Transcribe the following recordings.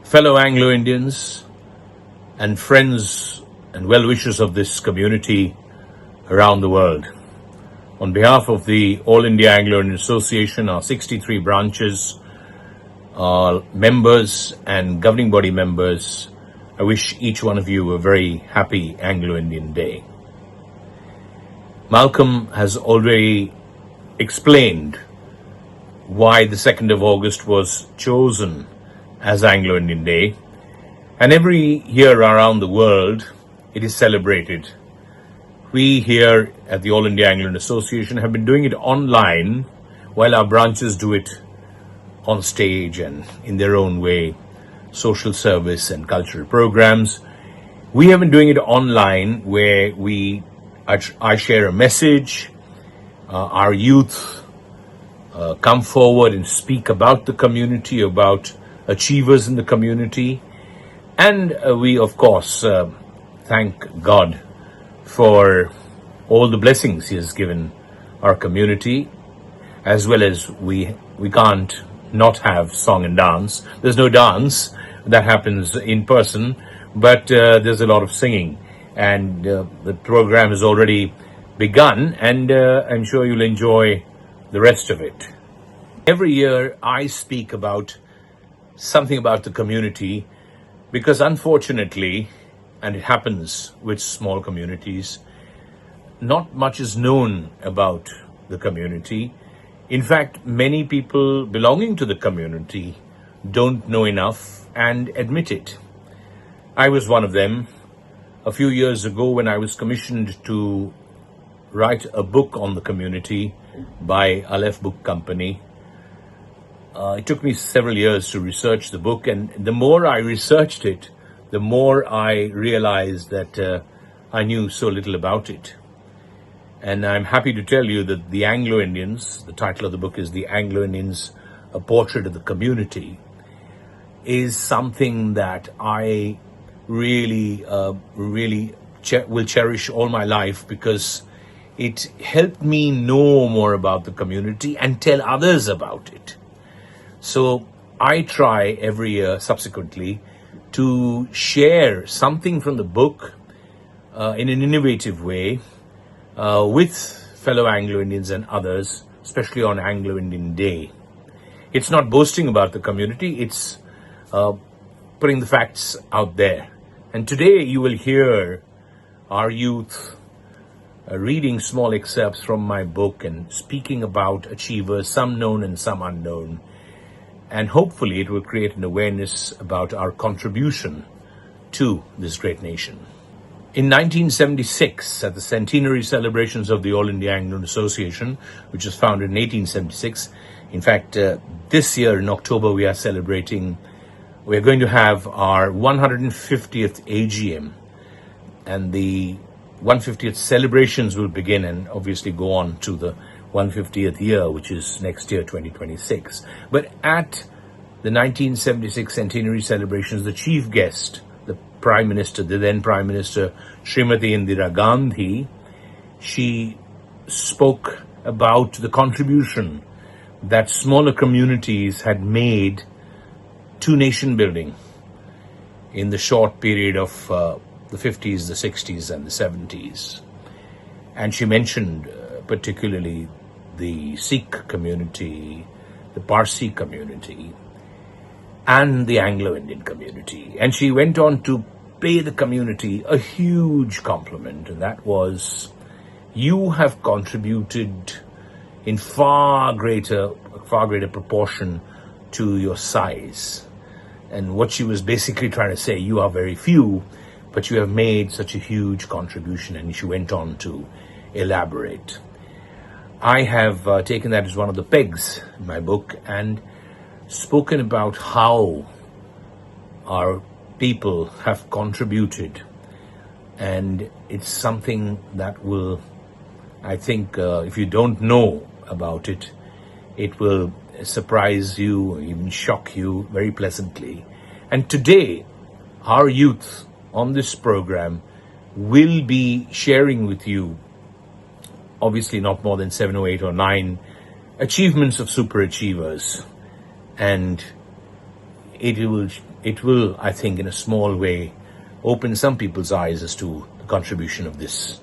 fellow Anglo-Indians and friends and well-wishers of this community around the world. On behalf of the All India Anglo-Indian Association, our 63 branches, our members and governing body members, I wish each one of you a very happy Anglo-Indian Day. Malcolm has already explained why the 2nd of August was chosen as Anglo-Indian Day, and every year around the world it is celebrated. We here at the All India Anglo-Indian Association have been doing it online while our branches do it on stage and in their own way, social service and cultural programs. We have been doing it online where I share a message, our youth come forward and speak about the community, about achievers in the community, and we of course thank God for all the blessings He has given our community, as well as we can't not have song and dance. There's no dance that happens in person, but there's a lot of singing, and the program has already begun, and I'm sure you'll enjoy the rest of it. Every year I speak about something about the community because unfortunately, and it happens with small communities, not much is known about the community. In fact, many people belonging to the community don't know enough and admit it. I was one of them. A few years ago when I was commissioned to write a book on the community by Aleph Book Company, it took me several years to research the book, and the more I researched it, the more I realized that I knew so little about it. And I'm happy to tell you that the Anglo-Indians, the title of the book is The Anglo-Indians, A Portrait of the Community, is something that I really will cherish all my life, because it helped me know more about the community and tell others about it. So I try every year subsequently to share something from the book in an innovative way with fellow Anglo-Indians and others, especially on Anglo-Indian Day. It's not boasting about the community, it's putting the facts out there. And today you will hear our youth reading small excerpts from my book and speaking about achievers, some known and some unknown. And hopefully it will create an awareness about our contribution to this great nation. In 1976, at the centenary celebrations of the All India Anglo-Indian Association, which was founded in 1876, in fact, this year in October we're going to have our 150th AGM, and the 150th celebrations will begin and obviously go on to the 150th year, which is next year, 2026. But at the 1976 centenary celebrations, the chief guest, the Prime Minister, the then Prime Minister, Srimati Indira Gandhi, she spoke about the contribution that smaller communities had made to nation building in the short period of the 50s, the 60s, and the 70s. And she mentioned particularly the Sikh community, the Parsi community, and the Anglo-Indian community. And she went on to pay the community a huge compliment, and that was, you have contributed in far greater proportion to your size. And what she was basically trying to say, you are very few, but you have made such a huge contribution. And she went on to elaborate. I have taken that as one of the pegs in my book and spoken about how our people have contributed. And it's something that will, I think, if you don't know about it, it will surprise you or even shock you very pleasantly. And today, our youth on this program will be sharing with you, obviously not more than 7 or 8 or 9 achievements of super achievers, and it will it will, I think, in a small way, open some people's eyes as to the contribution of this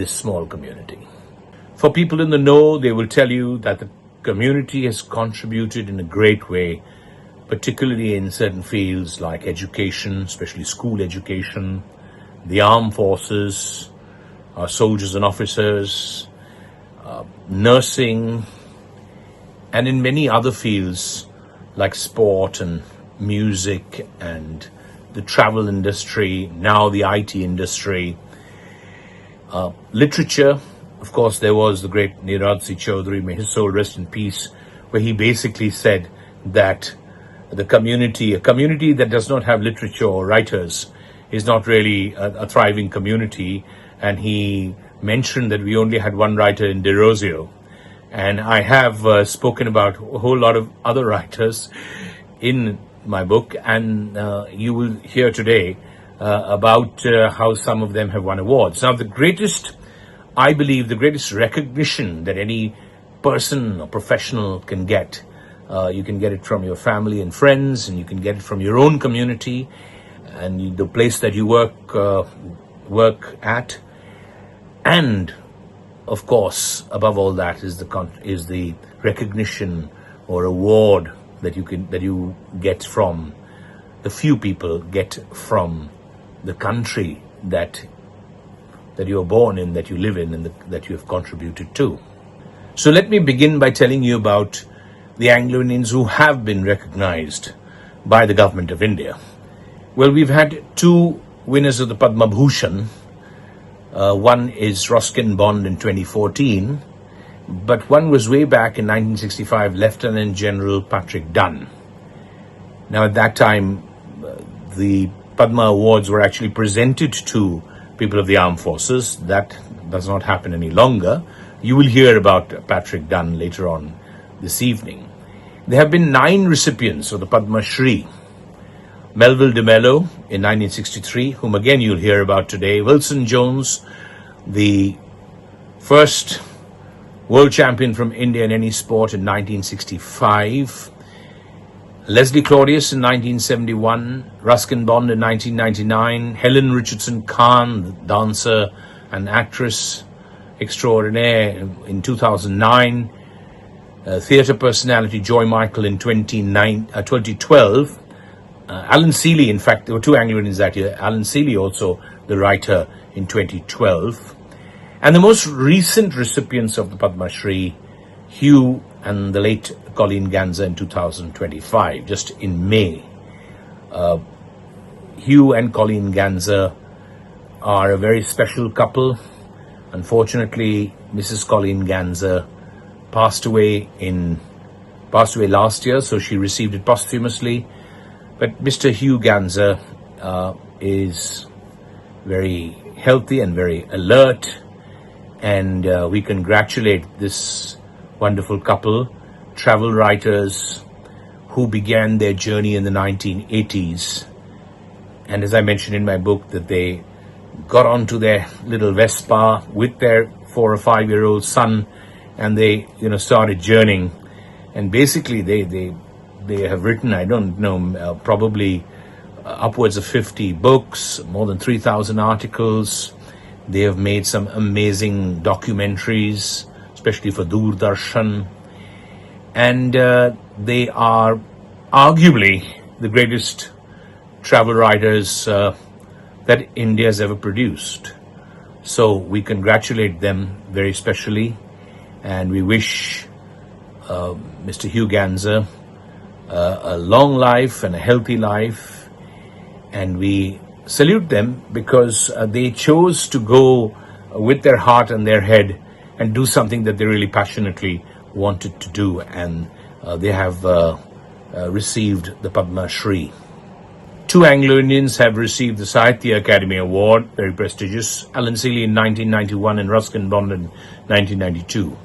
small community. For people in the know, they will tell you that the community has contributed in a great way, particularly in certain fields like education, especially school education, the armed forces, our soldiers and officers, nursing, and in many other fields like sport and music and the travel industry, now the IT industry, literature. Of course, there was the great Nirad Chaudhary, may his soul rest in peace, where he basically said that a community that does not have literature or writers is not really a thriving community. And he mentioned that we only had one writer in De Rosio. And I have spoken about a whole lot of other writers in my book, and you will hear today about how some of them have won awards. Now, I believe the greatest recognition that any person or professional can get, you can get it from your family and friends, and you can get it from your own community and the place that you work at. And of course, above all that is the recognition or award that you get from the few people get from the country that you are born in, that you live in, and that you have contributed to. So let me begin by telling you about the Anglo-Indians who have been recognized by the government of India. Well, we've had two winners of the Padma Bhushan. One is Ruskin Bond in 2014, but one was way back in 1965, Lieutenant General Patrick Dunn. Now, at that time, the Padma Awards were actually presented to people of the armed forces. That does not happen any longer. You will hear about Patrick Dunn later on this evening. There have been 9 recipients of the Padma Shri. Melville de Mello in 1963, whom again you'll hear about today. Wilson Jones, the first world champion from India in any sport in 1965. Leslie Claudius in 1971, Ruskin Bond in 1999, Helen Richardson Khan, the dancer and actress extraordinaire, in 2009, theatre personality Joy Michael in 2012, Alan Seeley, in fact, there were 2 Anglo-Indians that year, Alan Seeley also the writer in 2012, and the most recent recipients of the Padma Shri, Hugh and the late Colleen Ganser in 2025, just in May. Hugh and Colleen Ganser are a very special couple. Unfortunately, Mrs. Colleen Ganser passed away last year, so she received it posthumously. But Mr. Hugh Ganser is very healthy and very alert, and we congratulate this wonderful couple, travel writers who began their journey in the 1980s. And as I mentioned in my book, that they got onto their little Vespa with their 4 or 5-year-old son, and they, started journeying. And basically, they have written, I don't know, probably upwards of 50 books, more than 3,000 articles. They have made some amazing documentaries, especially for Doordarshan. And they are arguably the greatest travel writers that India has ever produced. So we congratulate them very specially, and we wish Mr. Hugh Ganser a long life and a healthy life, and we salute them because they chose to go with their heart and their head and do something that they really passionately wanted to do, and they have received the Padma Shri. 2 Anglo-Indians have received the Sahitya Academy Award, very prestigious, Alan Seeley in 1991 and Ruskin Bond in 1992.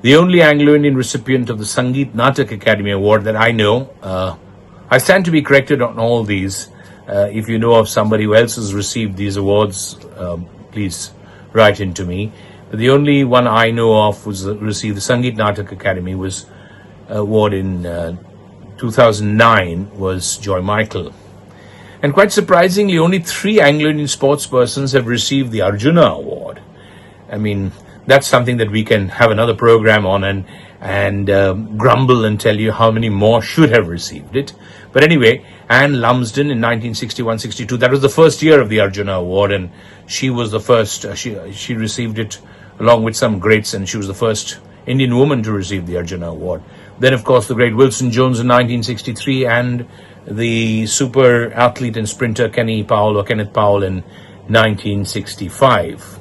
The only Anglo-Indian recipient of the Sangeet Natak Academy Award that I know, I stand to be corrected on all these. If you know of somebody who else has received these awards, please write in to me. But the only one I know of was received the Sangeet Natak Academy award in 2009 was Joy Michael. And quite surprisingly, only 3 Anglo-Indian sports persons have received the Arjuna Award. I mean, that's something that we can have another program on and grumble and tell you how many more should have received it. But anyway, Anne Lumsden in 1961-62, that was the first year of the Arjuna Award, and she was the first, she received it along with some greats, and she was the first Indian woman to receive the Arjuna Award. Then, of course, the great Wilson Jones in 1963, and the super athlete and sprinter Kenneth Powell in 1965.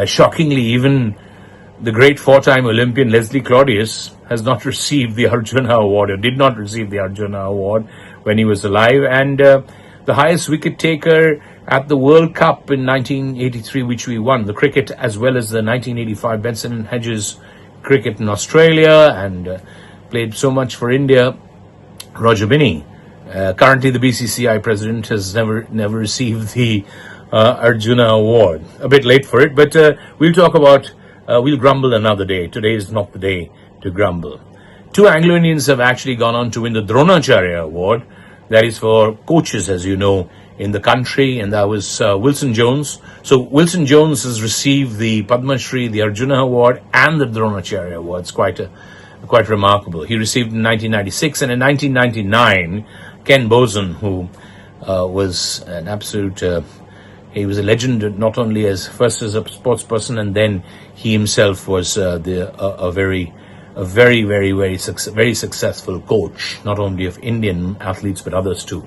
Shockingly, even the great 4-time Olympian Leslie Claudius has not received the Arjuna Award, or did not receive the Arjuna Award when he was alive. And the highest wicket taker at the World Cup in 1983, which we won, the cricket, as well as the 1985 Benson and Hedges cricket in Australia, and played so much for India, Roger Binney. Currently the BCCI president has never received the Arjuna Award. A bit late for it, but we'll talk about, we'll grumble another day. Today is not the day to grumble. 2 Anglo-Indians have actually gone on to win the Dronacharya Award. That is for coaches, as you know, in the country, and that was Wilson Jones. So Wilson Jones has received the Padma Shri, the Arjuna Award, and the Dronacharya Award. It's quite remarkable. He received in 1996, and in 1999, Ken Boson, who was an absolute, he was a legend, not only as first as a sports person, and then he himself was a very successful coach, not only of Indian athletes but others too.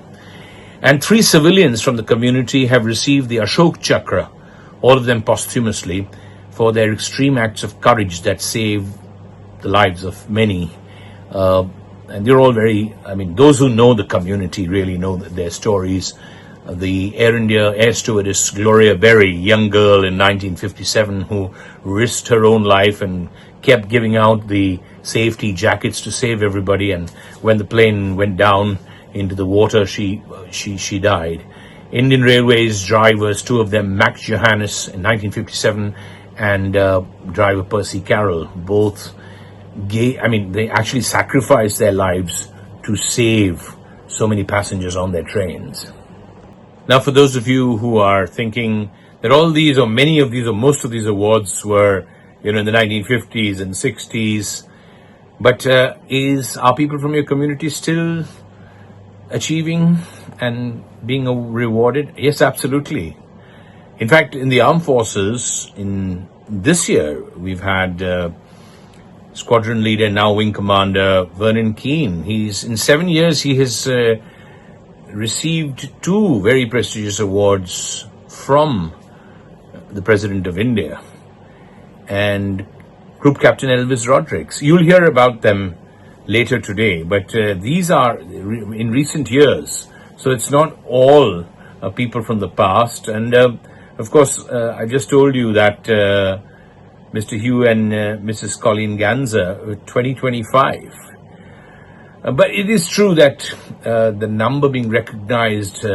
And 3 civilians from the community have received the Ashok Chakra, all of them posthumously, for their extreme acts of courage that saved the lives of many. And they're all those who know the community really know their stories. The Air India air stewardess Gloria Berry, young girl in 1957 who risked her own life and kept giving out the safety jackets to save everybody, and when the plane went down into the water, she died. Indian Railways drivers, 2 of them, Max Johannes in 1957 and driver Percy Carroll, both they actually sacrificed their lives to save so many passengers on their trains. Now, for those of you who are thinking that all these or many of these or most of these awards were, in the 1950s and 60s, but are people from your community still achieving and being rewarded? Yes, absolutely. In fact, in the armed forces, in this year, we've had squadron leader, now wing commander, Vernon Keane. In 7 years, he has received 2 very prestigious awards from the President of India, and Group Captain Elvis Rodrigues. You'll hear about them later today, but these are in recent years, so it's not all people from the past. And of course, I just told you that Mr. Hugh and Mrs. Colleen Ganza, 2025. But it is true that the number being recognized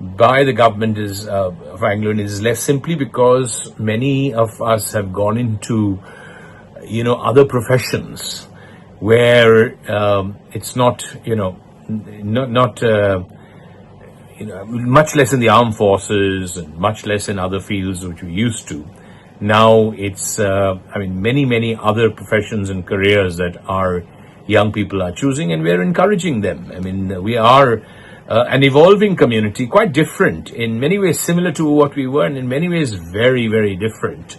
by the government of Anglo-Indian is less, simply because many of us have gone into, other professions where it's not, much less in the armed forces and much less in other fields which we used to. Now it's, many other professions and careers that our young people are choosing, and we're encouraging them. We are an evolving community, quite different, in many ways similar to what we were, and in many ways very, very different.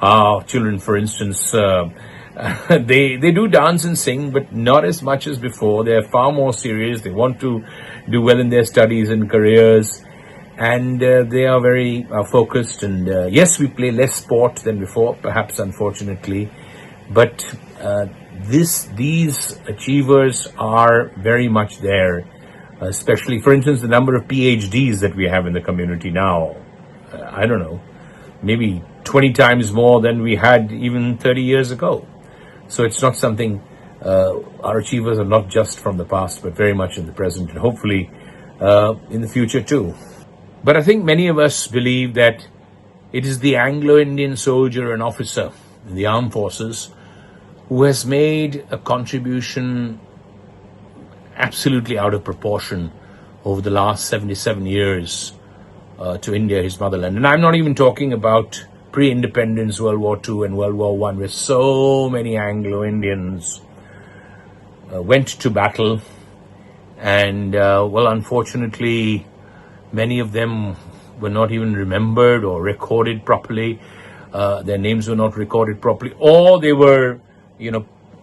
Our children, for instance, they do dance and sing, but not as much as before. They're far more serious. They want to do well in their studies and careers, and they are very focused. And yes, we play less sport than before, perhaps unfortunately, but these achievers are very much there, especially, for instance, the number of PhDs that we have in the community now. I don't know, maybe 20 times more than we had even 30 years ago. So it's not something, our achievers are not just from the past, but very much in the present, and hopefully in the future too. But I think many of us believe that it is the Anglo-Indian soldier and officer in the armed forces who has made a contribution absolutely out of proportion over the last 77 years to India, his motherland. And I'm not even talking about pre-independence, World War II and World War I, where so many Anglo-Indians went to battle. And, well, unfortunately, many of them were not even remembered or recorded properly. Their names were not recorded properly, or they were,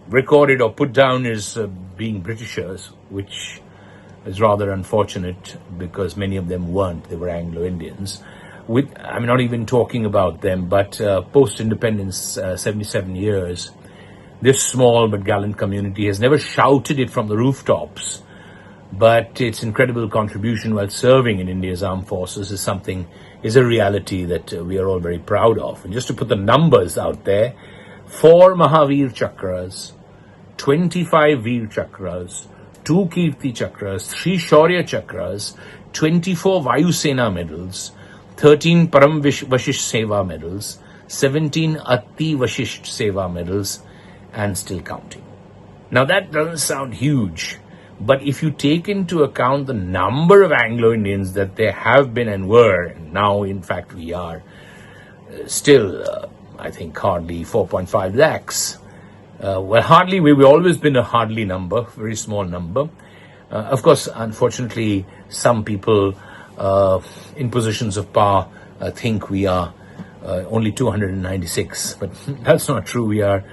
recorded or put down as being Britishers, which is rather unfortunate because many of them weren't. They were Anglo-Indians. I'm not even talking about them, but post-independence, 77 years, this small but gallant community has never shouted it from the rooftops, but its incredible contribution while serving in India's armed forces is a reality that we are all very proud of. And just to put the numbers out there, 4 Mahavir Chakras, 25 Veer Chakras, 2 Kirti Chakras, 3 Shaurya Chakras, 24 Vayu Sena medals, 13 Param Vashisht Seva medals, 17 Ati Vashisht Seva medals, and still counting. Now that doesn't sound huge, but if you take into account the number of Anglo-Indians that there have been and were, and now in fact we are, still I think hardly 4.5 lakhs. We've always been a hardly number, very small number. Of course, unfortunately, some people in positions of power think we are only 296, but that's not true. We are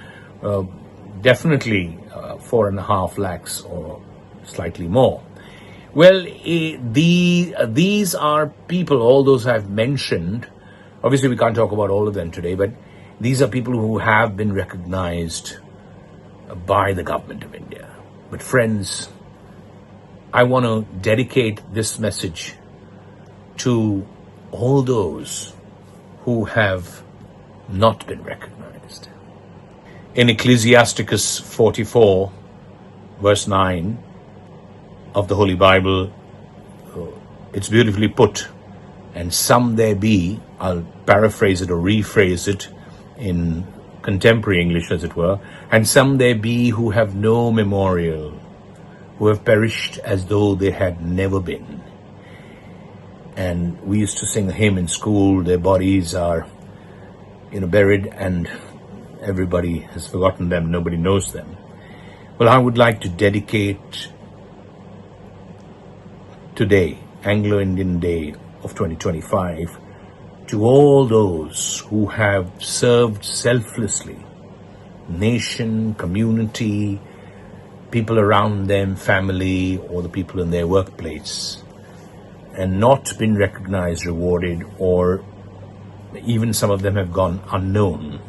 definitely 4.5 lakhs or slightly more. Well, these are people, all those I've mentioned. Obviously, we can't talk about all of them today, but these are people who have been recognized by the government of India. But friends, I want to dedicate this message to all those who have not been recognized. In Ecclesiasticus 44, verse 9 of the Holy Bible, it's beautifully put. And some there be, I'll paraphrase it or rephrase it in contemporary English, as it were, and some there be who have no memorial, who have perished as though they had never been. And we used to sing a hymn in school, their bodies are, buried, and everybody has forgotten them, nobody knows them. Well, I would like to dedicate today, Anglo-Indian Day of 2025, to all those who have served selflessly, nation, community, people around them, family, or the people in their workplace, and not been recognized, rewarded, or even some of them have gone unknown.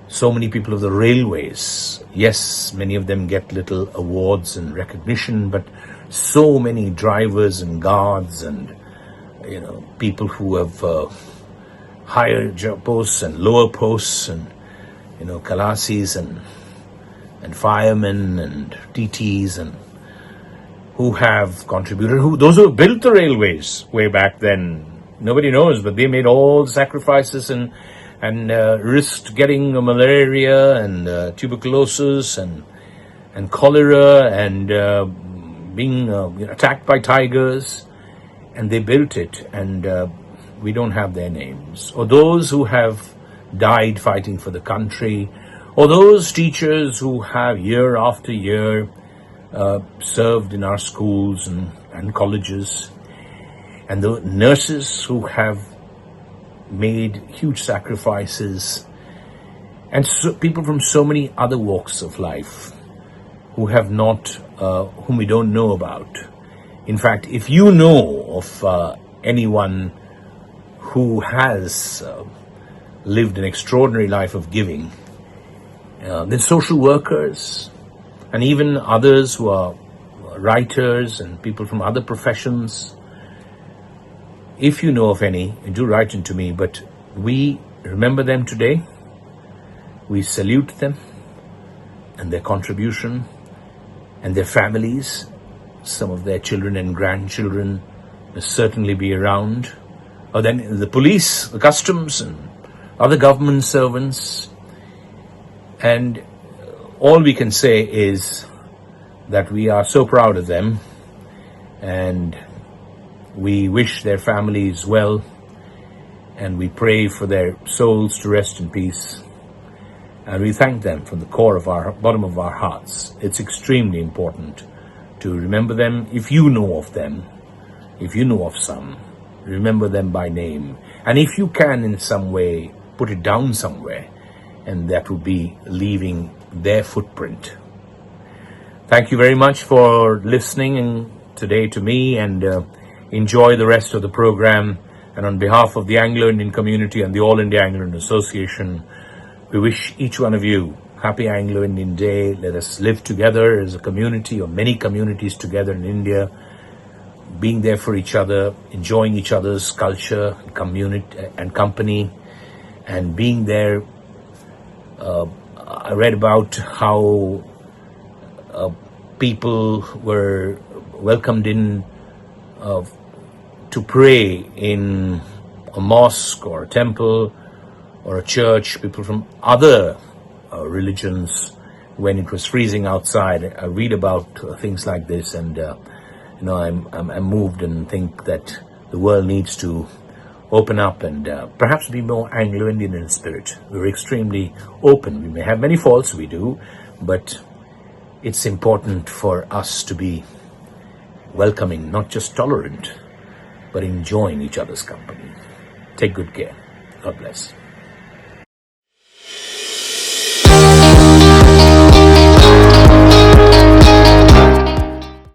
So many people of the railways, yes, many of them get little awards and recognition, but so many drivers and guards and people who have higher job posts and lower posts, and Kalasis and firemen and TTs, and who have contributed, those who built the railways way back then, nobody knows, but they made all the sacrifices and risked getting malaria and tuberculosis and cholera and being attacked by tigers. And they built it, and we don't have their names. Or those who have died fighting for the country, or those teachers who have year after year served in our schools and colleges, and the nurses who have made huge sacrifices, and people from so many other walks of life who have not, whom we don't know about. In fact, if you know of anyone who has lived an extraordinary life of giving, then social workers and even others who are writers and people from other professions, if you know of any, do write into me. But we remember them today. We salute them and their contribution and their families. Some of their children and grandchildren will certainly be around. Or then the police, the customs, and other government servants. And all we can say is that we are so proud of them, and we wish their families well, and we pray for their souls to rest in peace. And we thank them from the bottom of our hearts. It's extremely important to remember them. If you know of them, if you know of some, remember them by name. And if you can in some way, put it down somewhere, and that would be leaving their footprint. Thank you very much for listening today to me, and enjoy the rest of the program. And on behalf of the Anglo-Indian community and the All India Anglo-Indian Association, we wish each one of you happy Anglo-Indian Day. Let us live together as a community, or many communities together in India, being there for each other, enjoying each other's culture, community and company, and being there. I read about how people were welcomed in to pray in a mosque or a temple or a church, people from other religions, when it was freezing outside. I read about things like this, and I'm moved and think that the world needs to open up and perhaps be more Anglo-Indian in spirit. We're extremely open. We may have many faults, we do, but it's important for us to be welcoming, not just tolerant, but enjoying each other's company. Take good care. God bless.